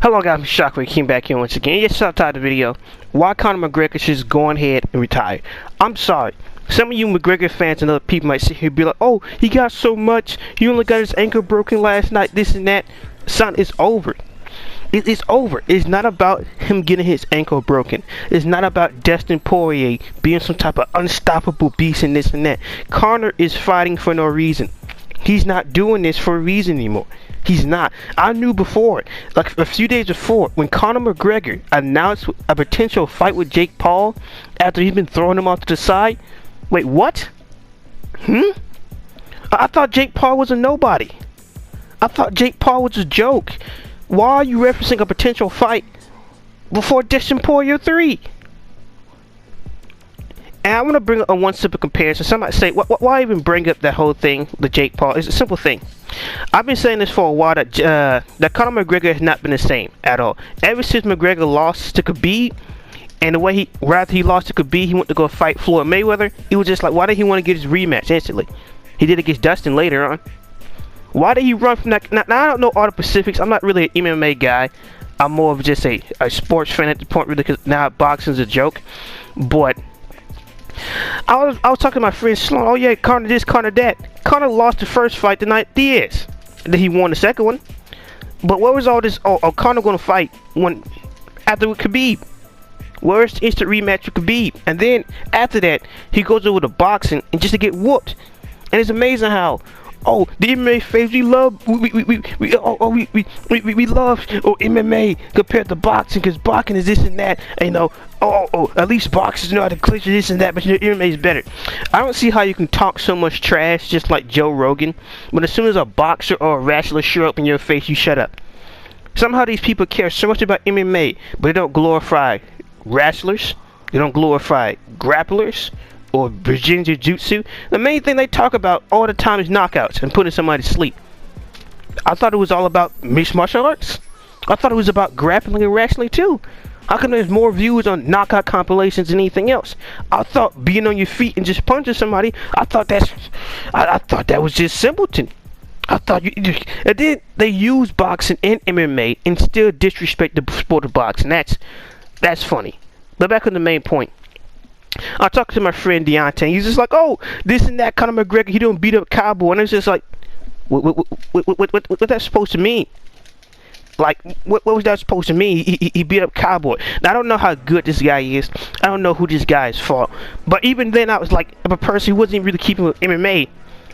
Hello guys, I'm Shockwave, came back here once again. Yes, subtitle the video. Why Conor McGregor should just go ahead and retire. I'm sorry. Some of you McGregor fans and other people might sit here and be like, oh, he got so much. He only got his ankle broken last night, this and that. Son, it's over. It's over. It's not about him getting his ankle broken. It's not about Dustin Poirier being some type of unstoppable beast and this and that. Conor is fighting for no reason. He's not doing this for a reason anymore. He's not. I knew before, like a few days before, when Conor McGregor announced a potential fight with Jake Paul after he's been throwing him off to the side. Wait, what? I thought Jake Paul was a nobody. I thought Jake Paul was a joke. Why are you referencing a potential fight before Dustin Poirier 3? And I want to bring up a one simple comparison. Some might say, why even bring up that whole thing, the Jake Paul? It's a simple thing. I've been saying this for a while, that Conor McGregor has not been the same at all. Ever since McGregor lost to Khabib, and the way rather he lost to Khabib, he went to go fight Floyd Mayweather. He was just like, why did he want to get his rematch instantly? He did it against Dustin later on. Why did he run from that? Now I don't know all the specifics. I'm not really an MMA guy. I'm more of just a sports fan at the point, really, because now boxing's a joke. But I was talking to my friend Sloan. Oh yeah, Conor this, Conor that. Conor lost the first fight the night Diaz. Then he won the second one. But what was all this? Oh, Conor gonna fight when after with Khabib? Where's the instant rematch with Khabib? And then after that, he goes over to boxing and just to get whooped. And it's amazing how, oh, the MMA fans, we love MMA compared to boxing, because boxing is this and that, and, you know, at least boxers know how to clinch this and that, but you know, MMA is better. I don't see how you can talk so much trash just like Joe Rogan, but as soon as a boxer or a wrestler show up in your face, you shut up. Somehow these people care so much about MMA, but they don't glorify wrestlers, they don't glorify grapplers, or Brazilian Jiu-Jitsu. The main thing they talk about all the time is knockouts and putting somebody to sleep. I thought it was all about mixed martial arts. I thought it was about grappling and wrestling too. How come there's more views on knockout compilations than anything else? I thought being on your feet and just punching somebody, I thought that was just simpleton. I thought and then they use boxing and MMA and still disrespect the sport of boxing. That's funny. But back on the main point. I talked to my friend Deontay. He's just like, oh, this and that. Conor McGregor, he don't beat up Cowboy, and it's just like, what that's supposed to mean? Like, what was that supposed to mean? He beat up Cowboy. Now, I don't know how good this guy is. I don't know who this guy is for. But even then, I was like, if a person who wasn't even really keeping with MMA,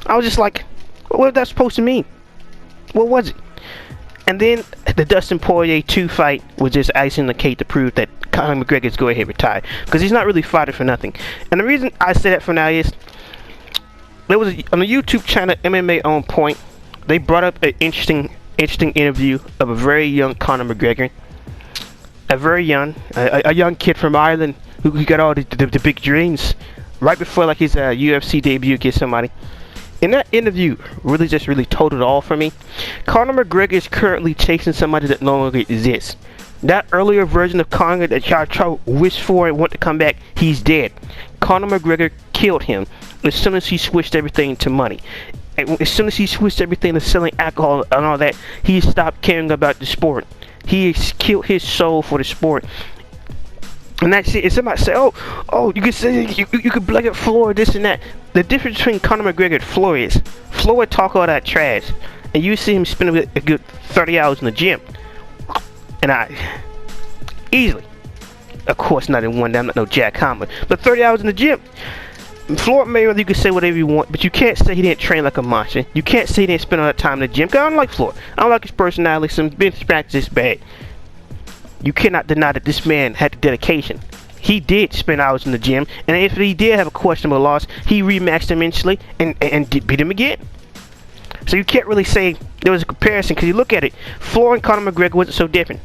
I was just like, what was that supposed to mean? What was it? And then the Dustin Poirier 2 fight was just icing on the cake to prove that Conor McGregor's go ahead retire, because he's not really fighting for nothing. And the reason I say that for now is there was on the YouTube channel MMA On Point. They brought up an interesting interview of a very young Conor McGregor, a young kid from Ireland who got all the big dreams right before like his UFC debut against somebody. And that interview really told it all for me. Conor McGregor is currently chasing somebody that no longer exists. That earlier version of Conor that y'all wished for and want to come back, he's dead. Conor McGregor killed him as soon as he switched everything to money. And as soon as he switched everything to selling alcohol and all that, he stopped caring about the sport. He killed his soul for the sport. And that's it. And somebody say, oh, you could say you could blame it Floyd, this and that. The difference between Conor McGregor and Floyd is Floyd talk all that trash, and you see him spend a good 30 hours in the gym. And I easily, of course, not in one day. I'm not no Jack Hammer, but 30 hours in the gym. Floyd Mayweather, you can say whatever you want, but you can't say he didn't train like a monster. You can't say he didn't spend all that time in the gym. Cause I don't like Floyd. I don't like his personality. Some bench practice is bad. You cannot deny that this man had the dedication. He did spend hours in the gym, and if he did have a questionable loss, he rematched him instantly and beat him again. So you can't really say there was a comparison, because you look at it, Floyd and Conor McGregor wasn't so different.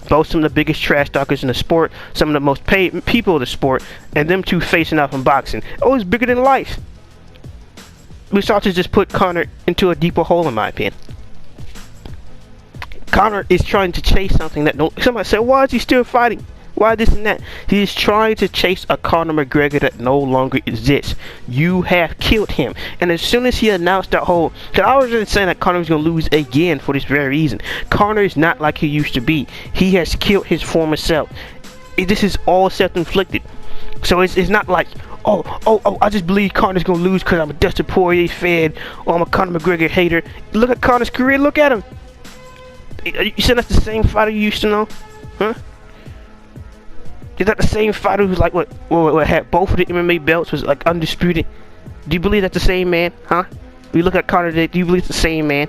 Both some of the biggest trash talkers in the sport, some of the most paid people in the sport, and them two facing off in boxing. Oh, it's bigger than life. We start to just put Conor into a deeper hole, in my opinion. Conor is trying to chase something that somebody said, why is he still fighting? Why this and that? He is trying to chase a Conor McGregor that no longer exists. You have killed him. And as soon as he announced that whole... Cause I was just saying that Conor was going to lose again for this very reason. Conor is not like he used to be. He has killed his former self. This is all self-inflicted. So it's not like, oh, I just believe Conor's going to lose because I'm a Dustin Poirier fan or I'm a Conor McGregor hater. Look at Conor's career. Look at him. You saying that's the same fighter you used to know? Huh? Is that the same fighter who's like what had both of the MMA belts, was like undisputed? Do you believe that's the same man? Huh? When you look at Conor today, do you believe it's the same man?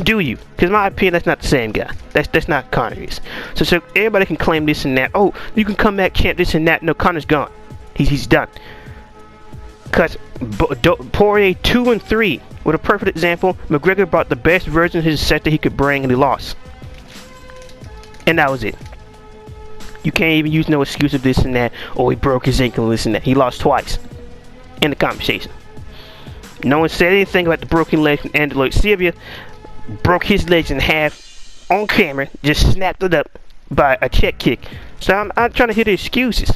Do you? Because in my opinion, that's not the same guy. That's not Conor is. So everybody can claim this and that. Oh, you can come back champ this and that. No, Conor's gone. He's done. Because Poirier 2 and 3 were a perfect example. McGregor brought the best version of his set that he could bring, and he lost. And that was it. You can't even use no excuse of this and that. Oh, he broke his ankle and this and that. He lost twice in the conversation. No one said anything about the broken leg from Anderson Silva. Broke his legs in half on camera. Just snapped it up by a check kick. So I'm trying to hear the excuses.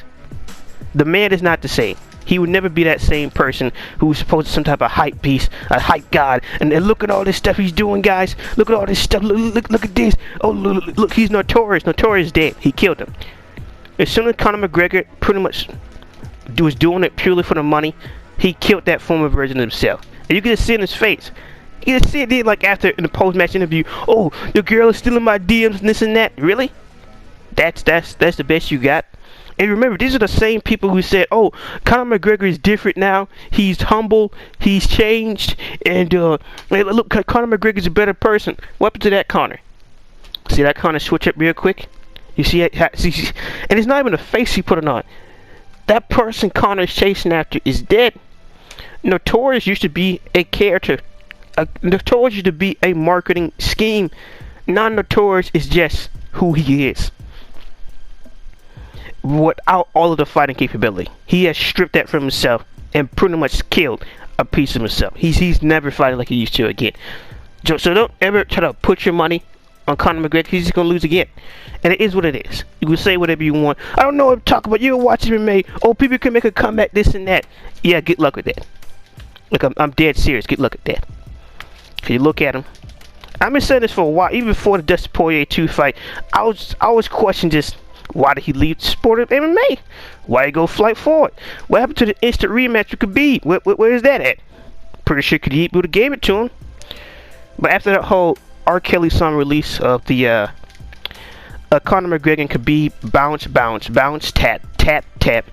The man is not the same. He would never be that same person who was supposed to be some type of hype beast, a hype god. And look at all this stuff he's doing, guys. Look at all this stuff. Look at this. Oh, look, he's notorious. Notorious dead. He killed him. As soon as Conor McGregor pretty much was doing it purely for the money, he killed that former version of himself. And you can just see it in his face. You can see it there, like after in the post-match interview. Oh, your girl is still in my DMs and this and that. Really? That's the best you got? And remember, these are the same people who said, oh, Conor McGregor is different now. He's humble. He's changed. And look, Conor McGregor's a better person. What happened to that Conor? See that Conor switch up real quick? You see it? And it's not even a face he put it on. That person Conor is chasing after is dead. Notorious used to be a character. Notorious used to be a marketing scheme. Non-Notorious is just who he is. Without all of the fighting capability, he has stripped that from himself and pretty much killed a piece of himself. He's never fighting like he used to again. So don't ever try to put your money on Conor McGregor. He's just gonna lose again, and it is what it is. You can say whatever you want. I don't know what to talk about. You watch MMA. Oh, people can make a comeback, this and that. Yeah, good luck with that. Look, I'm dead serious. Good luck at that. If you look at him, I've been saying this for a while. Even before the Dustin Poirier 2 fight, I was questioning just. Why did he leave the sport of MMA? Why he go flight forward? What happened to the instant rematch with Khabib? Where is that at? Pretty sure Khabib would have gave it to him. But after that whole R. Kelly song release of the Conor McGregor and Khabib bounce, tap.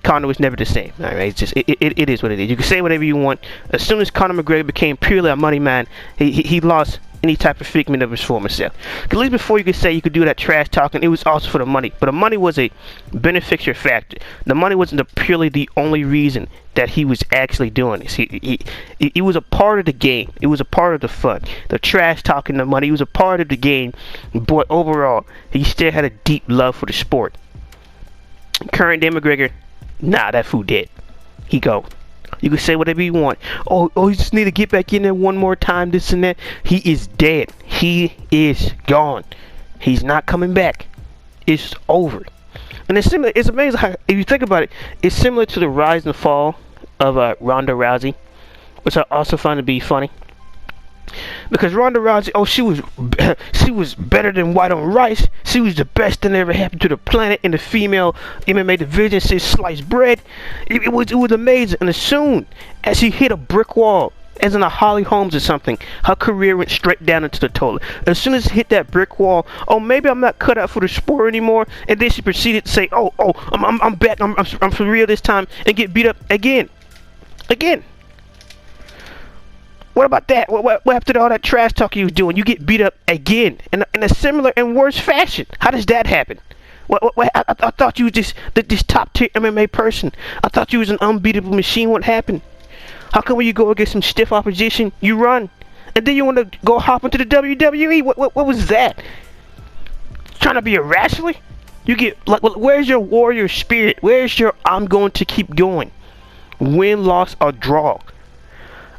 Conor was never the same. All right, it's just it is what it is. You can say whatever you want. As soon as Conor McGregor became purely a money man, he lost any type of figment of his former self. At least before you could say you could do that trash talking, it was also for the money. But the money was a beneficial factor. The money wasn't purely the only reason that he was actually doing this. He was a part of the game. It was a part of the fun. The trash talking, the money, he was a part of the game. But overall, he still had a deep love for the sport. Current day McGregor, nah, that fool dead. He go. You can say whatever you want. Oh, you just need to get back in there one more time, this and that. He is dead. He is gone. He's not coming back. It's over. And it's similar. It's amazing how, if you think about it, it's similar to the rise and fall of Ronda Rousey, which I also find to be funny. Because Ronda Rousey, oh, she was better than white on rice. She was the best that ever happened to the planet in the female MMA division since sliced bread. It was amazing. And as soon as she hit a brick wall, as in a Holly Holmes or something, her career went straight down into the toilet. As soon as she hit that brick wall, oh, maybe I'm not cut out for the sport anymore. And then she proceeded to say, I'm back. I'm for real this time, and get beat up again. What about that? What happened to all that trash talk you was doing? You get beat up again in a similar and worse fashion. How does that happen? I thought you was this top tier MMA person. I thought you was an unbeatable machine. What happened? How come when you go against some stiff opposition, you run, and then you want to go hop into the WWE? What was that? Trying to be a wrestler? You get like, where's your warrior spirit? Where's your I'm going to keep going? Win, loss, or draw.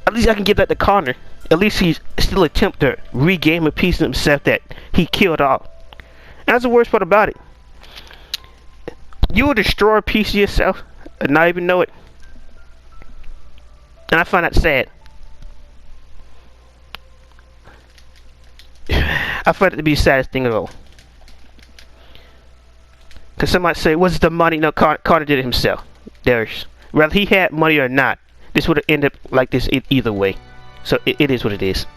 At least I can give that to Conor. At least he's still attempt to regain a piece of himself that he killed off. And that's the worst part about it. You will destroy a piece of yourself and not even know it. And I find that sad. I find it to be the saddest thing at all. Because somebody say, what's the money? No, Conor did it himself. Whether he had money or not, this would have ended up like this either way. So it is what it is.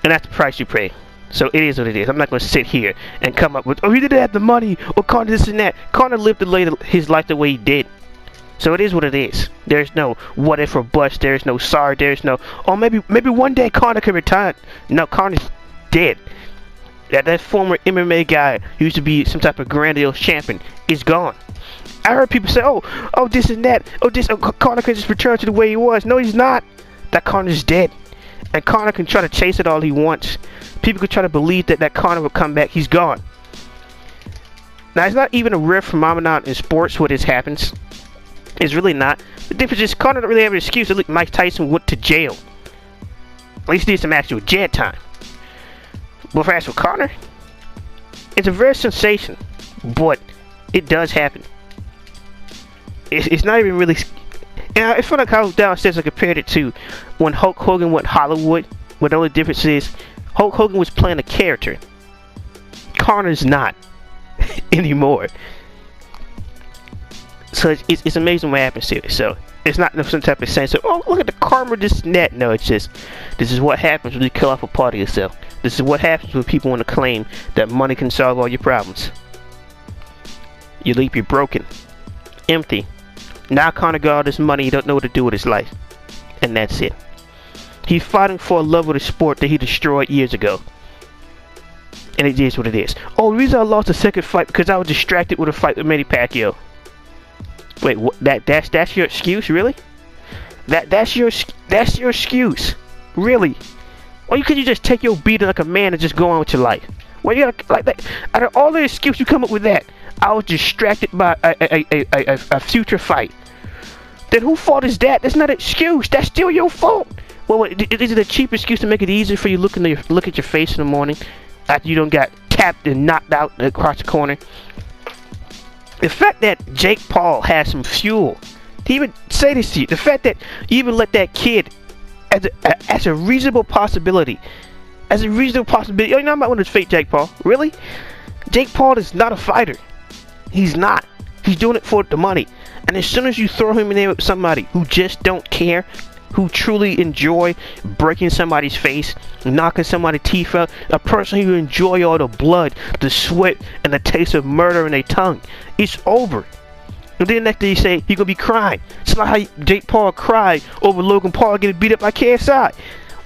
And that's the price you pay. So it is what it is. I'm not going to sit here and come up with, oh, he didn't have the money, or Conor this and that. Conor lived his life the way he did. So it is what it is. There's no what if or bust. There's no sorry. There's no, oh, maybe one day Conor can retire. No, Conor's dead. That former MMA guy who used to be some type of grandiose champion is gone. I heard people say, oh, this and that. Conor can just return to the way he was. No, he's not. That Conor's dead. And Conor can try to chase it all he wants. People could try to believe that Conor will come back. He's gone. Now, it's not even a rare phenomenon in sports where this happens. It's really not. The difference is Conor don't really have an excuse. Look, Mike Tyson went to jail. At least he did some actual jail time. But for actual Conor, it's a rare sensation. But it does happen. It's not even really... And it's funny how downstairs I compared it to when Hulk Hogan went Hollywood. But the only difference is Hulk Hogan was playing a character. Conor's not anymore. So it's amazing what happens here. So it's not some type of sense of, oh, look at the karma, this and that. No, it's just, this is what happens when you kill off a part of yourself. This is what happens when people want to claim that money can solve all your problems. You leave you broken, empty. Now Conor got all this money, he don't know what to do with his life. And that's it. He's fighting for a love of the sport that he destroyed years ago. And it is what it is. Oh, the reason I lost the second fight because I was distracted with a fight with Manny Pacquiao. Wait, what? That's your excuse, really? That's your excuse, really? Or you could just take your beating like a man and just go on with your life? Well, you gotta like that. Out of all the excuses, you come up with that. I was distracted by a future fight. Then who fault is that? That's not an excuse. That's still your fault. Well, is it a cheap excuse to make it easier for you look at your face in the morning after you don't got tapped and knocked out across the corner? The fact that Jake Paul has some fuel to even say this to you, the fact that you even let that kid as a reasonable possibility, oh, you know, I'm not one to fake Jake Paul. Really? Jake Paul is not a fighter. He's not. He's doing it for the money. And as soon as you throw him in there with somebody who just don't care, who truly enjoy breaking somebody's face, knocking somebody's teeth out, a person who enjoy all the blood, the sweat, and the taste of murder in their tongue, it's over. And then next day you say you're gonna be crying. It's like how Jake Paul cried over Logan Paul getting beat up by KSI.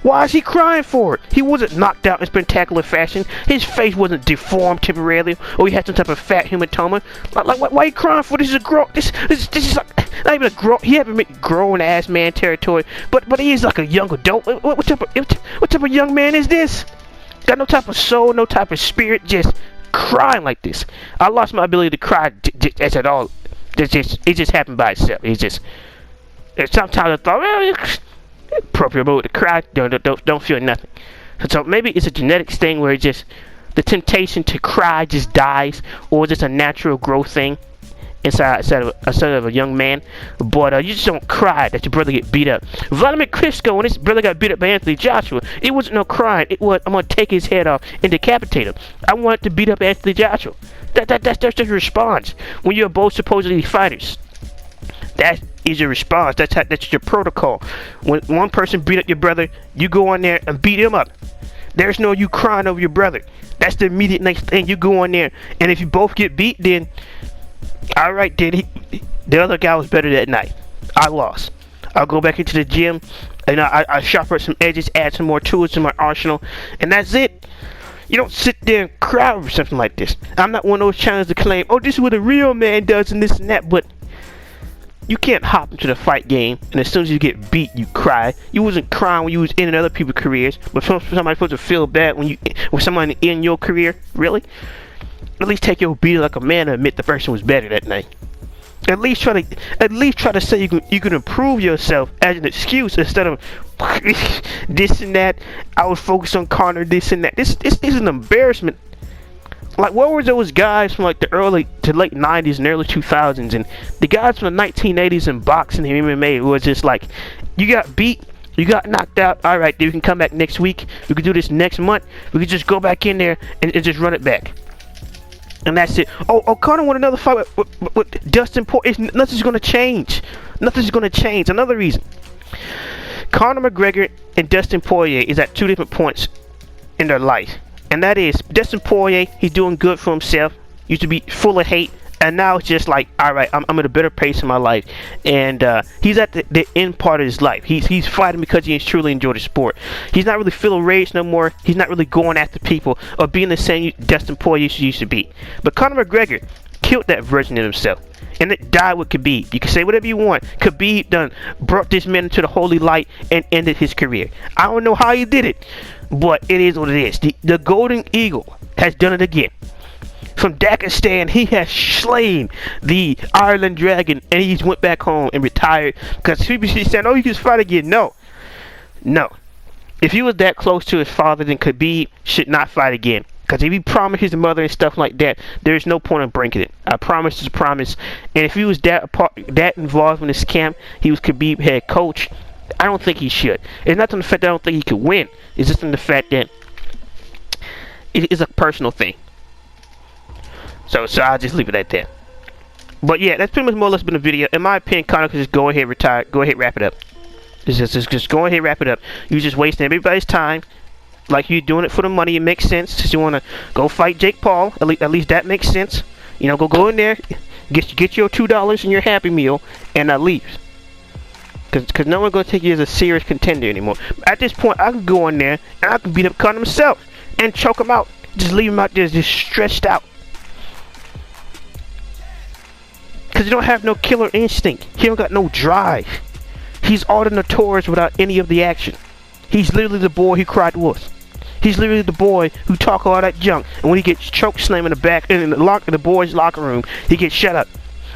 Why is he crying for it? He wasn't knocked out in spectacular fashion. His face wasn't deformed temporarily, or he had some type of fat hematoma. Like why are you crying for? This is a grown. This is like not even a grown. He haven't been grown ass man territory, but he is like a young adult. What type of young man is this? Got no type of soul, no type of spirit, just crying like this. I lost my ability to cry as at all. It just happened by itself. Sometimes I thought, well, appropriate mode to cry, don't feel nothing. So maybe it's a genetics thing where it just the temptation to cry just dies, or just a natural growth thing inside of a young man. But you just don't cry that your brother get beat up. Vladimir Klitschko, when his brother got beat up by Anthony Joshua, it wasn't no crying. It was, I'm gonna take his head off and decapitate him. I wanted to beat up Anthony Joshua. That's just a response when you're both supposedly fighters. That is your response. That's your protocol. When one person beat up your brother, you go on there and beat him up. There's no you crying over your brother. That's the immediate next thing. You go on there, and if you both get beat, then alright, then the other guy was better that night. I lost. I'll go back into the gym, and I sharpen some edges, add some more tools to my arsenal, and that's it. You don't sit there and cry over something like this. I'm not one of those channels to claim, oh, this is what a real man does and this and that, but you can't hop into the fight game and as soon as you get beat, you cry. You wasn't crying when you was in other people's careers, but somebody's supposed to feel bad when somebody in your career. Really? At least take your beating like a man and admit the person was better that night. At least try to say you can improve yourself as an excuse instead of this and that. I was focused on Conor, this and that. This is an embarrassment. Like, what were those guys from like the early to late 90s and early 2000s, and the guys from the 1980s in boxing and MMA? It was just like, you got beat, you got knocked out, all right, then we can come back next week, we can do this next month, we can just go back in there and just run it back. And that's it. Oh, Conor won another fight with Dustin Poirier. Nothing's going to change. Nothing's going to change. Another reason. Conor McGregor and Dustin Poirier is at two different points in their life. And that is, Dustin Poirier, he's doing good for himself. Used to be full of hate. And now it's just like, all right, I'm at a better pace in my life. And he's at the end part of his life. He's fighting because he truly enjoyed the sport. He's not really feeling rage no more. He's not really going after people or being the same Dustin Poirier used to be. But Conor McGregor killed that version of himself. And it died with Khabib. You can say whatever you want. Khabib done brought this man into the holy light and ended his career. I don't know how he did it, but it is what it is. The Golden Eagle has done it again. From Dagestan, he has slain the Ireland Dragon, and he's went back home and retired. Because people said, "Oh, you can fight again." No. If he was that close to his father, then Khabib should not fight again. Because if he promised his mother and stuff like that, there's no point in breaking it. A promise is a promise. And if he was that involved in this camp, he was Khabib head coach, I don't think he should. It's not in the fact that I don't think he could win. It's just in the fact that it is a personal thing. So I'll just leave it at that. But yeah, that's pretty much more or less been the video. In my opinion, Conor could just go ahead, retire, go ahead, wrap it up. Just go ahead, wrap it up. You're just wasting everybody's time. Like, you're doing it for the money. It makes sense. Since you want to go fight Jake Paul, at least that makes sense. You know, go in there, get your $2 and your Happy Meal, and leave. Because no one's going to take you as a serious contender anymore. At this point, I can go in there and I can beat up Conor himself and choke him out. Just leave him out there just stretched out. Because you don't have no killer instinct. He don't got no drive. He's all the notorious without any of the action. He's literally the boy who cried wolf. He's literally the boy who talk all that junk. And when he gets choke slammed in the back in the boys' locker room, he gets shut up.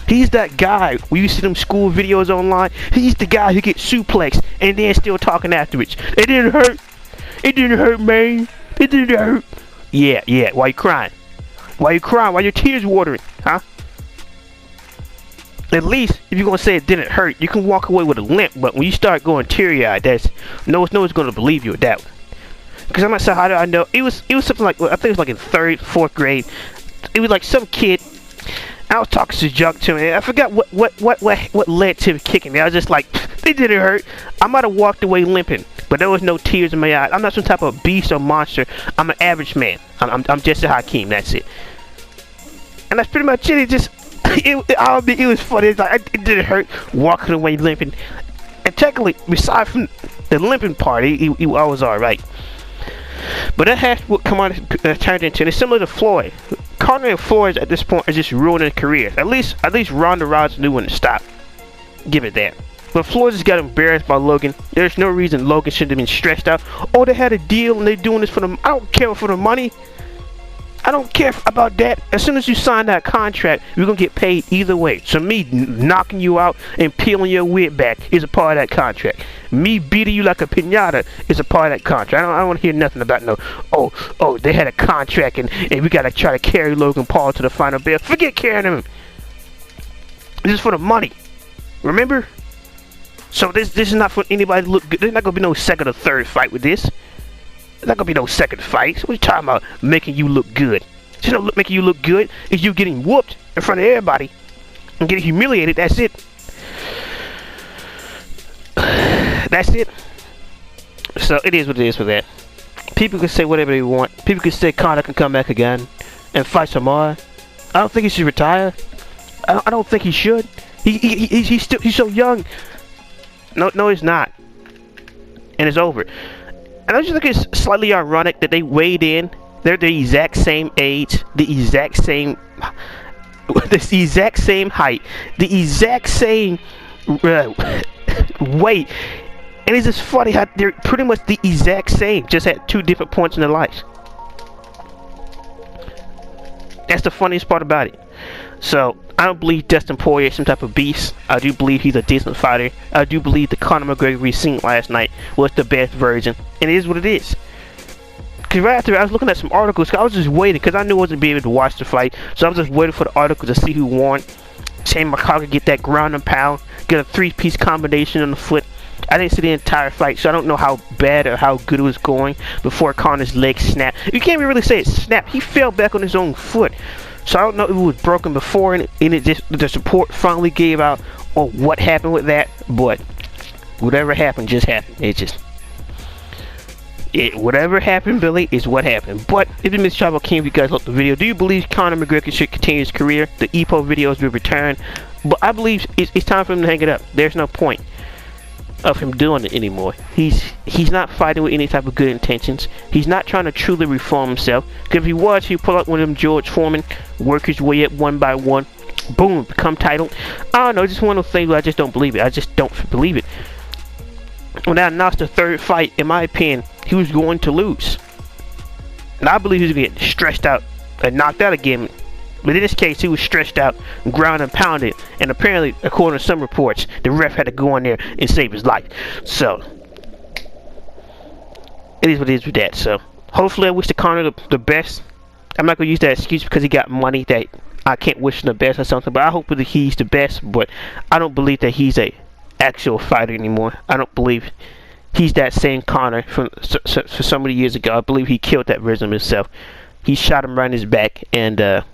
He's that guy. When you see them school videos online, he's the guy who gets suplexed and then still talking afterwards. It didn't hurt. It didn't hurt, man. It didn't hurt. Yeah. Why you crying? Why you crying? Why your tears watering? Huh? At least, if you're going to say it didn't hurt, you can walk away with a limp. But when you start going teary-eyed, no one's going to believe you with that one. Because I'm not sure how do I know. It was something like, I think it was like in 3rd, 4th grade. It was like some kid. I was talking to junk to him. And I forgot what led to kicking me. I was just like, it didn't hurt. I might have walked away limping, but there was no tears in my eyes. I'm not some type of beast or monster. I'm an average man. I'm just a Hakeem. That's it. And that's pretty much it. It was funny. It's like, it didn't hurt walking away limping. And technically, aside from the limping part, he was alright. But that has what come on turned into. And it's similar to Floyd. Conor and Floyd at this point are just ruining careers. At least Ronda Rousey knew when to stop. Give it that. But Floyd just got embarrassed by Logan. There's no reason Logan should have been stressed out. Oh, they had a deal and they're doing this for them. I don't care for the money. I don't care about that. As soon as you sign that contract, you're going to get paid either way. So me knocking you out and peeling your wig back is a part of that contract. Me beating you like a piñata is a part of that contract. I don't want to hear nothing about no, oh, they had a contract and we got to try to carry Logan Paul to the final bell. Forget carrying him. This is for the money. Remember? So this is not for anybody to look good. There's not going to be no second or third fight with this. There's not gonna be no second fight. What are you talking about? Making you look good? You know, making you look good is you getting whooped in front of everybody and getting humiliated. That's it. That's it. So it is what it is for that. People can say whatever they want. People can say Conor can come back again and fight some more. I don't think he should retire. I don't think he should. He's so young. No, he's not. And it's over. And I just think it's slightly ironic that they weighed in. They're the exact same age, the exact same height, the exact same weight. And it's just funny how they're pretty much the exact same, just at two different points in their lives. That's the funniest part about it. So, I don't believe Dustin Poirier is some type of beast. I do believe he's a decent fighter. I do believe the Conor McGregor we seen last night was the best version. And it is what it is. Because right after I was looking at some articles, I was just waiting because I knew I wasn't being able to watch the fight. So I was just waiting for the article to see who won. Shane McGregor get that ground and pound, get a 3-piece combination on the foot. I didn't see the entire fight, so I don't know how bad or how good it was going before Conor's leg snapped. You can't really say it snapped. He fell back on his own foot. So I don't know if it was broken before and it just the support finally gave out or what happened with that. But whatever happened just happened. Whatever happened, Billy, is what happened. But if you missed Tribal King, if you guys liked the video, do you believe Conor McGregor should continue his career? The EPO videos will return. But I believe it's time for him to hang it up. There's no point of him doing it anymore. He's not fighting with any type of good intentions. He's not trying to truly reform himself. Because if he was, he'd pull out one of them George Foreman, work his way up one by one, boom, become titled. I don't know, it's just one of those things where I just don't believe it. I just don't believe it. When I announced the third fight, in my opinion, he was going to lose. And I believe he was going to get stressed out and knocked out again. But in this case, he was stretched out, ground and pounded, and apparently, according to some reports, the ref had to go in there and save his life. So, it is what it is with that. So, hopefully I wish the Conor the best. I'm not going to use that excuse because he got money that I can't wish him the best or something, but I hope that he's the best, but I don't believe that he's a actual fighter anymore. I don't believe he's that same Conor from so many years ago. I believe he killed that version of himself. He shot him right in his back, and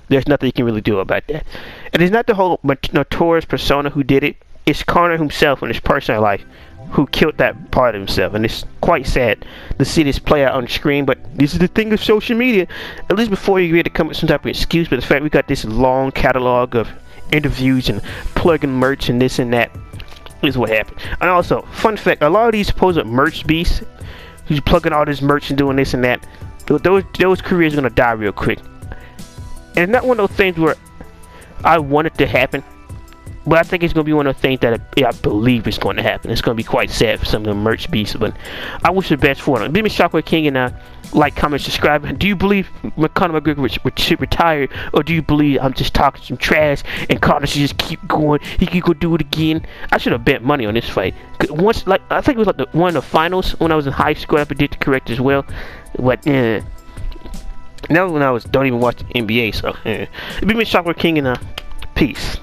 there's nothing you can really do about that. And it's not the whole notorious persona who did it. It's Conor himself in his personal life who killed that part of himself. And it's quite sad to see this play out on the screen. But this is the thing of social media. At least before you get to come with some type of excuse. But the fact we got this long catalog of interviews and plugging merch and this and that is what happened. And also, fun fact, a lot of these supposed merch beasts who's plugging all this merch and doing this and that, those careers are going to die real quick. And it's not one of those things where I want it to happen, but I think it's going to be one of those things that I believe is going to happen. It's going to be quite sad for some of the merch beasts, but I wish the best for them. Be me Shockwave King, and like, comment, subscribe. Do you believe Conor McGregor should retire, or do you believe I'm just talking some trash and Conor should just keep going? He could go do it again. I should have bet money on this fight. Once, like, I think it was like one of the finals when I was in high school. I predicted correct as well, but now when I don't even watch the NBA, so be me Shockwave King, and peace.